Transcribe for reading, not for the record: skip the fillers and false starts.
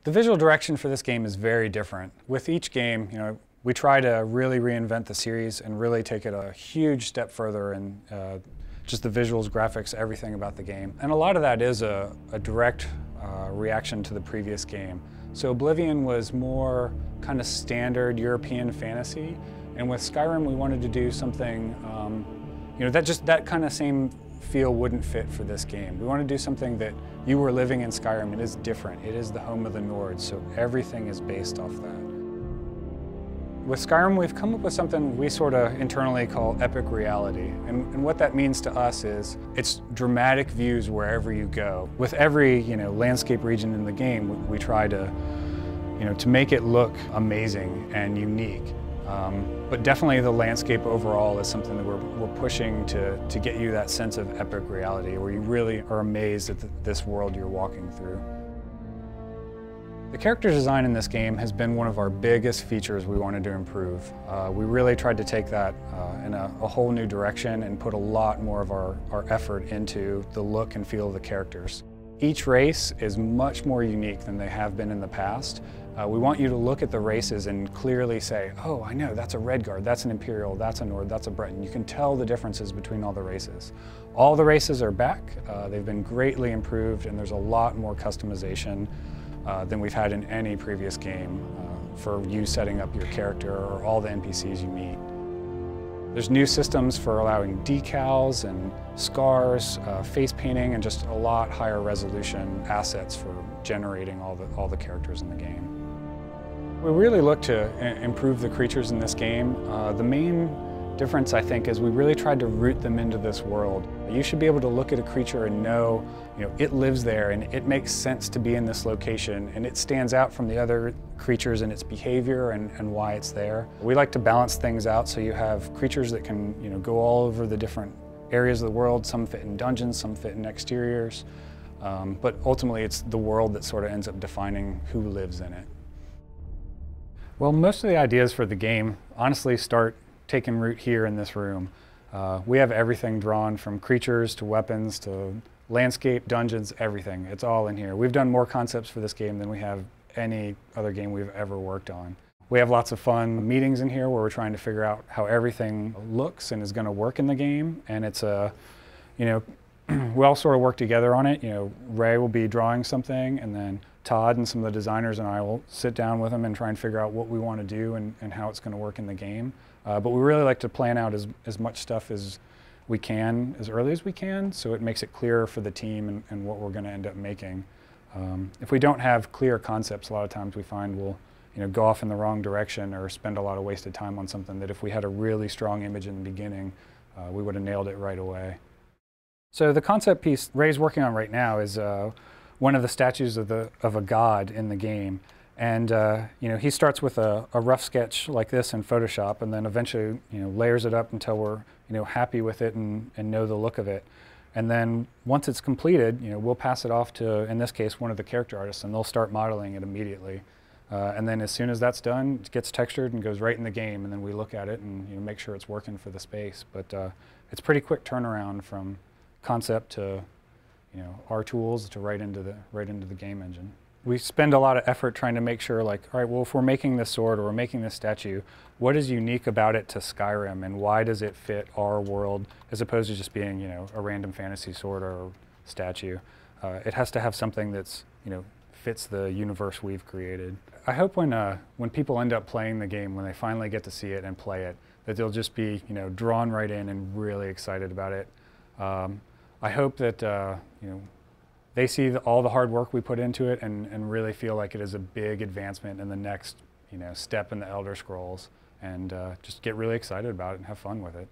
The visual direction for this game is very different. With each game, we try to really reinvent the series and really take it a huge step further in just the visuals, graphics, everything about the game. And a lot of that is a direct reaction to the previous game. So Oblivion was more kind of standard European fantasy, and with Skyrim we wanted to do something, that kind of same feel wouldn't fit for this game. We want to do something that you were living in Skyrim. It is different. It is the home of the Nords, so everything is based off that. With Skyrim, we've come up with something we sort of internally call epic reality. And what that means to us is it's dramatic views wherever you go. With every landscape region in the game, we try to make it look amazing and unique. But definitely the landscape overall is something that we're pushing to get you that sense of epic reality where you really are amazed at this world you're walking through. The character design in this game has been one of our biggest features we wanted to improve. We really tried to take that in a whole new direction and put a lot more of our effort into the look and feel of the characters. Each race is much more unique than they have been in the past. We want you to look at the races and clearly say, oh, I know, that's a Redguard, that's an Imperial, that's a Nord, that's a Breton. You can tell the differences between all the races. All the races are back. They've been greatly improved, and there's a lot more customization than we've had in any previous game for you setting up your character or all the NPCs you meet. There's new systems for allowing decals and scars, face painting, and just a lot higher resolution assets for generating all the characters in the game. We really look to improve the creatures in this game. The main difference, I think, is we really tried to root them into this world. You should be able to look at a creature and know, it lives there and it makes sense to be in this location and it stands out from the other creatures in its behavior and why it's there. We like to balance things out so you have creatures that can, go all over the different areas of the world. Some fit in dungeons, some fit in exteriors, but ultimately it's the world that sort of ends up defining who lives in it. Well, most of the ideas for the game honestly start taking root here in this room. We have everything drawn from creatures to weapons to landscape, dungeons, everything. It's all in here. We've done more concepts for this game than we have any other game we've ever worked on. We have lots of fun meetings in here where we're trying to figure out how everything looks and is going to work in the game. And it's we all sort of work together on it. Ray will be drawing something, and then Todd and some of the designers and I will sit down with them and try and figure out what we want to do and how it's going to work in the game. But we really like to plan out as much stuff as we can, as early as we can, so it makes it clearer for the team and what we're going to end up making. If we don't have clear concepts, a lot of times we find we'll go off in the wrong direction or spend a lot of wasted time on something that if we had a really strong image in the beginning, we would have nailed it right away. So the concept piece Ray's working on right now is one of the statues of a god in the game. And he starts with a rough sketch like this in Photoshop, and then eventually layers it up until we're happy with it and know the look of it. And then once it's completed, we'll pass it off to, in this case, one of the character artists, and they'll start modeling it immediately. And then as soon as that's done, it gets textured and goes right in the game, and then we look at it and make sure it's working for the space. But it's pretty quick turnaround from concept to our tools to right into the game engine. We spend a lot of effort trying to make sure, all right, well, if we're making this sword or we're making this statue, what is unique about it to Skyrim, and why does it fit our world as opposed to just being, a random fantasy sword or statue? It has to have something that's, fits the universe we've created. I hope when people end up playing the game, when they finally get to see it and play it, that they'll just be, drawn right in and really excited about it. I hope that, they see all the hard work we put into it and really feel like it is a big advancement in the next step in the Elder Scrolls, and just get really excited about it and have fun with it.